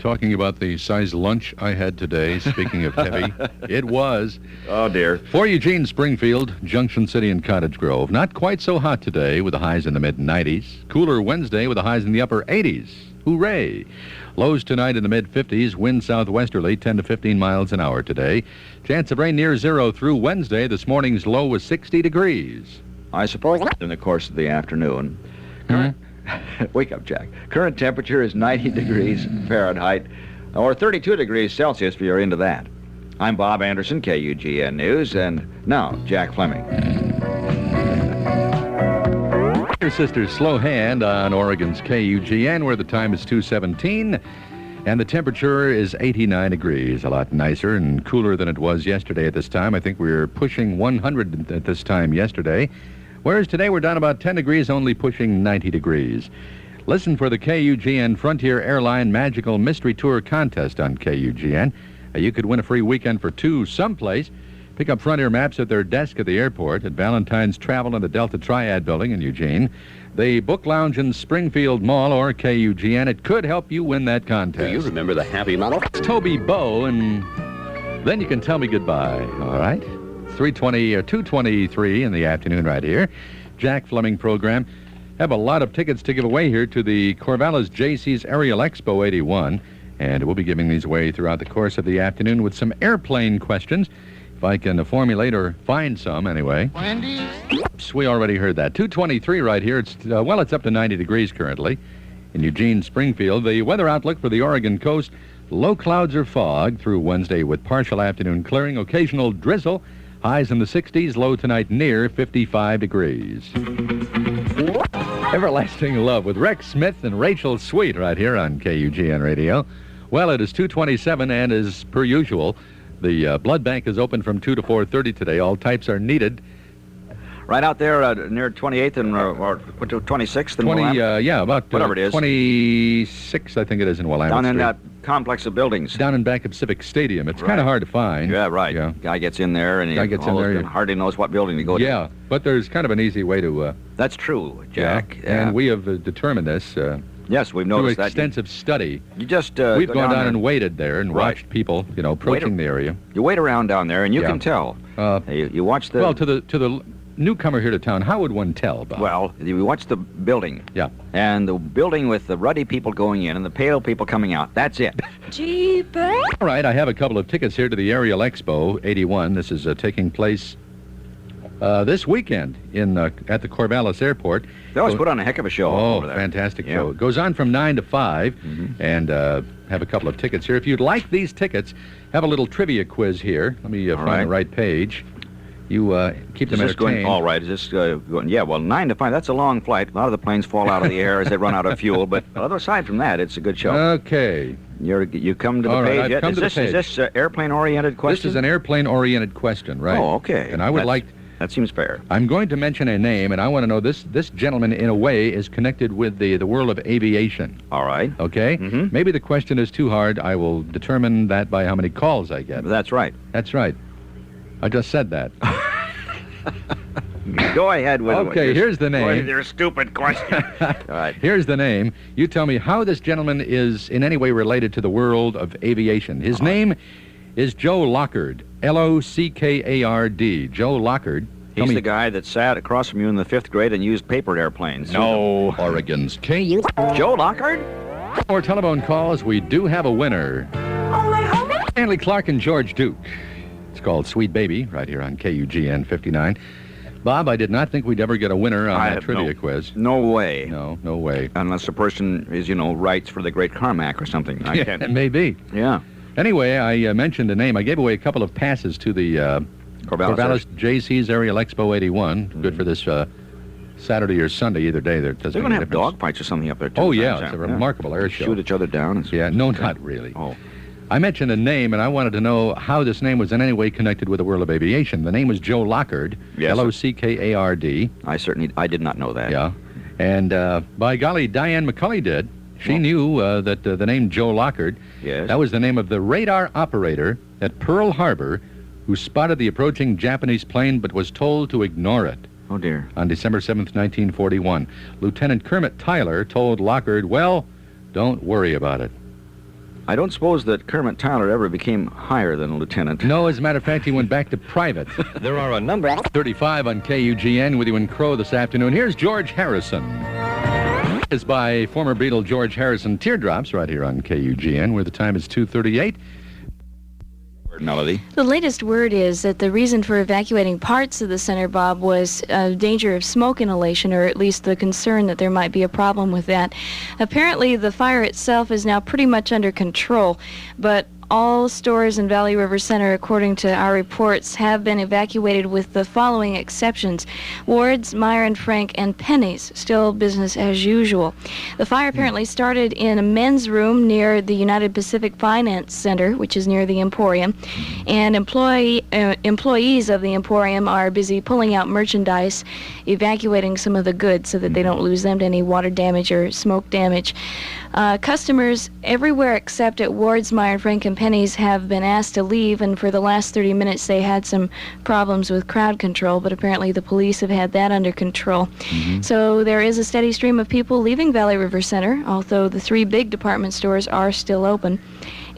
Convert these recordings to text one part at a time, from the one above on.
talking about the size lunch I had today. Speaking of heavy, it was. Oh, dear. For Eugene, Springfield, Junction City, and Cottage Grove. Not quite so hot today with the highs in the mid-90s. Cooler Wednesday with the highs in the upper 80s. Hooray. Lows tonight in the mid-50s. Wind southwesterly, 10 to 15 miles an hour today. Chance of rain near zero through Wednesday. This morning's low was 60 degrees. I suppose in the course of the afternoon. Wake up, Jack. Current temperature is 90 degrees Fahrenheit, or 32 degrees Celsius if you're into that. I'm Bob Anderson, KUGN News, and now, Jack Fleming. Your sister's slow hand on Oregon's KUGN, where the time is 2:17, and the temperature is 89 degrees. A lot nicer and cooler than it was yesterday at this time. I think we were pushing 100 at this time yesterday, whereas today we're down about 10 degrees, only pushing 90 degrees. Listen for the KUGN Frontier Airline Magical Mystery Tour contest on KUGN. You could win a free weekend for two someplace. Pick up Frontier maps at their desk at the airport, at Valentine's Travel in the Delta Triad Building in Eugene, the Book Lounge in Springfield Mall, or KUGN. It could help you win that contest. Do you remember the happy model? It's Toby Bow, and then you can tell me goodbye, all right? 2:23 in the afternoon right here. Jack Fleming program. Have a lot of tickets to give away here to the Corvallis JC's Aerial Expo 81, and we'll be giving these away throughout the course of the afternoon with some airplane questions. If I can formulate or find some, anyway. Wendy? Oops, we already heard that. 2:23 right here. It's up to 90 degrees currently in Eugene, Springfield. The weather outlook for the Oregon coast, low clouds or fog through Wednesday with partial afternoon clearing, occasional drizzle, highs in the 60s, low tonight near 55 degrees. Everlasting Love with Rex Smith and Rachel Sweet right here on KUGN Radio. Well, it is 2:27, and as per usual, the blood bank is open from 2 to 4:30 today. All types are needed. Right out there near 28th and or 26th and 20, about whatever it is. 26, I think it is in Willamette down in Street. that complex of buildings. Down in back of Civic Stadium. It's Right. kind of hard to find. Yeah, right. Yeah. Guy gets in there and you- hardly knows what building to go to. Yeah, but there's kind of an easy way to... That's true, Jack. And we have determined this yes, we've through noticed that. extensive study. You just We've go gone down there. and waited there and Right. watched people, approaching the area. You wait around down there and you Yeah. can tell. You watch the... Well, to the newcomer here to town, how would one tell, Bob? Well, you watch the building. Yeah. And the building with the ruddy people going in and the pale people coming out. That's it. Jeepers. All right, I have a couple of tickets here to the Aerial Expo 81. This is taking place this weekend at the Corvallis Airport. They always put on a heck of a show over there. Fantastic Yeah. show. It goes on from 9 to 5, and have a couple of tickets here. If you'd like these tickets, have a little trivia quiz here. Let me find the right page. You keep them Is this going, entertained. all right, is this going, yeah, well, 9 to 5, that's a long flight. A lot of the planes fall out of the air as they run out of fuel, but aside from that, it's a good show. Okay. You come to the All right, page I've yet? come to the Is page. this airplane-oriented question? This is an airplane-oriented question, right? Oh, okay. And I would That seems fair. I'm going to mention a name, and I want to know this gentleman, in a way, is connected with the world of aviation. All right. Okay? Mhm. Maybe the question is too hard. I will determine that by how many calls I get. That's right. That's right. I just said that. Go ahead with Okay, here's the name. With your stupid question. All right. Here's the name. You tell me how this gentleman is in any way related to the world of aviation. His name is Joe Lockard. Lockard. Joe Lockard. He's the guy that sat across from you in the 5th grade and used paper airplanes. No. Oregon's KU. Joe Lockard? More telephone calls. We do have a winner. Stanley Clark and George Duke. It's called Sweet Baby, right here on KUGN 59. Bob, I did not think we'd ever get a winner on that trivia quiz. No way. No way. Unless the person is, writes for the great Carmack or something. I can't. It may be. Yeah. Anyway, I mentioned a name. I gave away a couple of passes to the Corvallis JC's Aerial Expo 81. Good for this Saturday or Sunday, either day. They're going to have dog fights or something up there, too. Oh, yeah. It's a remarkable air show. Shoot each other down. Yeah, no, not really. Oh. I mentioned a name, and I wanted to know how this name was in any way connected with the world of aviation. The name was Joe Lockard. Yes. Lockard. I did not know that. Yeah. And by golly, Diane McCulley did. She knew that the name Joe Lockard, Yes. that was the name of the radar operator at Pearl Harbor who spotted the approaching Japanese plane but was told to ignore it. Oh, dear. On December 7th, 1941. Lieutenant Kermit Tyler told Lockard, well, don't worry about it. I don't suppose that Kermit Tyler ever became higher than a lieutenant. No, as a matter of fact, he went back to private. There are a number. 35 on KUGN with you in Crow this afternoon. Here's George Harrison. Is by former Beatle George Harrison, Teardrops, right here on KUGN, where the time is 2:38. Melody. The latest word is that the reason for evacuating parts of the center, Bob, was danger of smoke inhalation, or at least the concern that there might be a problem with that. Apparently, the fire itself is now pretty much under control, but all stores in Valley River Center, according to our reports, have been evacuated with the following exceptions: Ward's, Meyer and Frank, and Penny's. Still business as usual. The fire apparently started in a men's room near the United Pacific Finance Center, which is near the Emporium, and employees of the Emporium are busy pulling out merchandise, evacuating some of the goods so that they don't lose them to any water damage or smoke damage. Customers everywhere except at Ward's, Meyer and Frank, and Penny's have been asked to leave, and for the last 30 minutes they had some problems with crowd control, but apparently the police have had that under control. So there is a steady stream of people leaving Valley River Center, although the 3 big department stores are still open.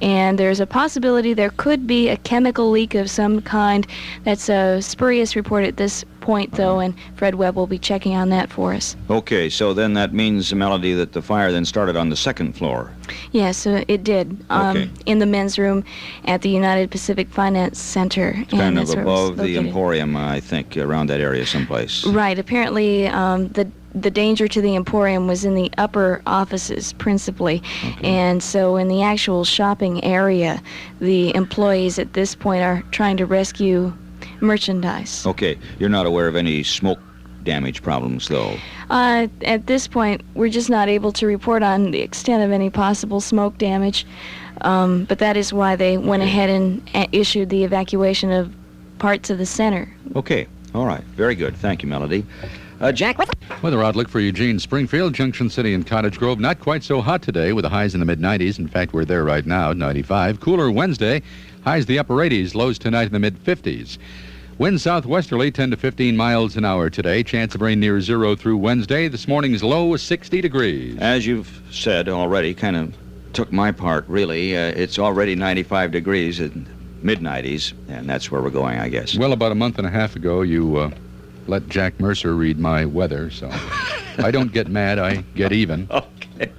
And there's a possibility there could be a chemical leak of some kind. That's a spurious report at this point, though, and Fred Webb will be checking on that for us. Okay, so then that means, Melody, that the fire then started on the second floor. Yes, it did. Okay. In the men's room at the United Pacific Finance Center. It's kind of that's where it was above the located. Emporium, I think, around that area someplace. Right. Apparently, the danger to the Emporium was in the upper offices, principally. Okay. And so in the actual shopping area, the employees at this point are trying to rescue merchandise. Okay, you're not aware of any smoke damage problems, though? At this point, we're just not able to report on the extent of any possible smoke damage. But that is why they went ahead and issued the evacuation of parts of the center. Okay, all right. Very good. Thank you, Melody. Jack? Weather outlook for Eugene, Springfield, Junction City, and Cottage Grove. Not quite so hot today with the highs in the mid-90s. In fact, we're there right now, 95. Cooler Wednesday, highs the upper 80s, lows tonight in the mid-50s. Wind southwesterly, 10 to 15 miles an hour today. Chance of rain near 0 through Wednesday. This morning's low was 60 degrees. As you've said already, kind of took my part, really. It's already 95 degrees in mid-90s, and that's where we're going, I guess. Well, about a month and a half ago, you let Jack Mercer read my weather, so I don't get mad, I get even. Okay.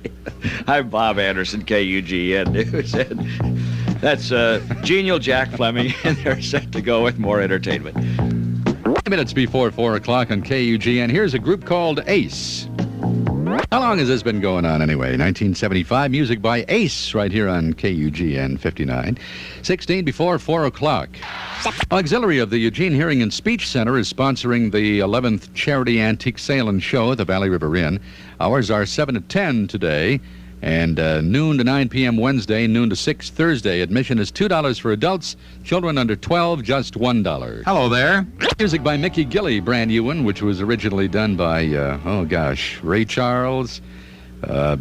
I'm Bob Anderson, KUGN News, and that's genial Jack Fleming, and they're set to go with more entertainment. minutes before 4 o'clock on KUGN. Here's a group called Ace. How long has this been going on anyway? 1975, music by Ace right here on KUGN 59. 16 before 4 o'clock. Auxiliary of the Eugene Hearing and Speech Center is sponsoring the 11th Charity Antique Sale and Show at the Valley River Inn. Hours are 7 to 10 today, and noon to 9 p.m. Wednesday, noon to 6 Thursday. Admission is $2 for adults. Children under 12, just $1. Hello there. Music by Mickey Gilley, brand new one, which was originally done by, Ray Charles,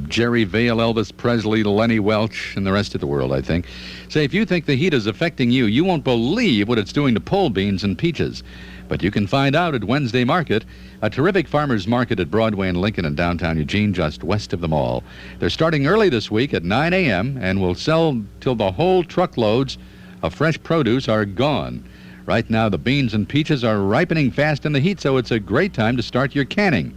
Jerry Vale, Elvis Presley, Lenny Welch, and the rest of the world, I think. Say, if you think the heat is affecting you, you won't believe what it's doing to pole beans and peaches. But you can find out at Wednesday Market, a terrific farmers market at Broadway and Lincoln in downtown Eugene, just west of the mall. They're starting early this week at 9 a.m. and will sell till the whole truckloads of fresh produce are gone. Right now, the beans and peaches are ripening fast in the heat, so it's a great time to start your canning.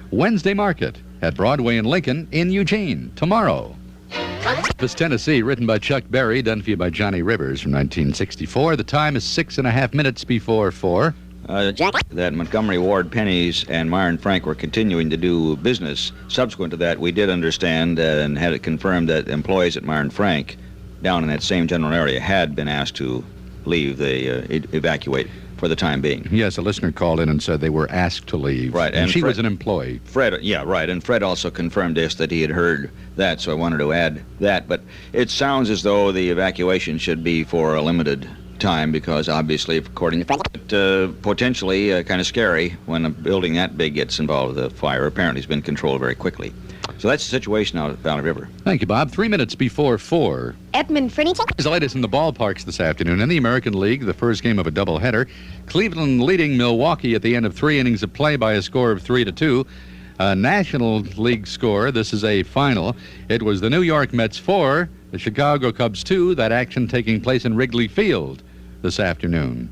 Wednesday Market at Broadway and Lincoln in Eugene, tomorrow. Memphis, Tennessee, written by Chuck Berry, done for you by Johnny Rivers from 1964. The time is 6.5 minutes before 4. That Montgomery Ward, Penny's, and Meyer and Frank were continuing to do business. Subsequent to that, we did understand and had it confirmed that employees at Meyer and Frank down in that same general area had been asked to leave, evacuate for the time being. Yes, a listener called in and said they were asked to leave. Right, and she was an employee. Fred, yeah, right, and Fred also confirmed this, that he had heard that, so I wanted to add that. But it sounds as though the evacuation should be for a limited time, because obviously, according to potentially kind of scary when a building that big gets involved with a fire. Apparently it's been controlled very quickly. So that's the situation out at Valley River. Thank you, Bob. 3 minutes before 4. Edmund Furniture. Here's the latest in the ballparks this afternoon. In the American League, the first game of a doubleheader, Cleveland leading Milwaukee at the end of 3 innings of play by a score of 3-2. National League score, this is a final. It was the New York Mets 4, The Chicago Cubs, too. That action taking place in Wrigley Field this afternoon.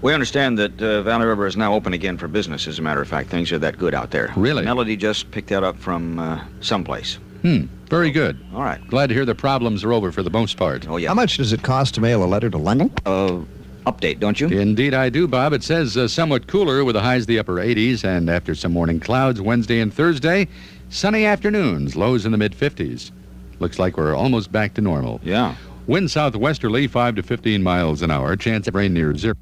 We understand that Valley River is now open again for business, as a matter of fact. Things are that good out there. Really? Melody just picked that up from someplace. Very good. All right. Glad to hear the problems are over for the most part. Oh, yeah. How much does it cost to mail a letter to London? Update, don't you? Indeed I do, Bob. It says somewhat cooler with the highs the upper 80s, and after some morning clouds Wednesday and Thursday, sunny afternoons, lows in the mid-50s. Looks like we're almost back to normal. Yeah. Wind southwesterly 5 to 15 miles an hour. Chance of rain near 0.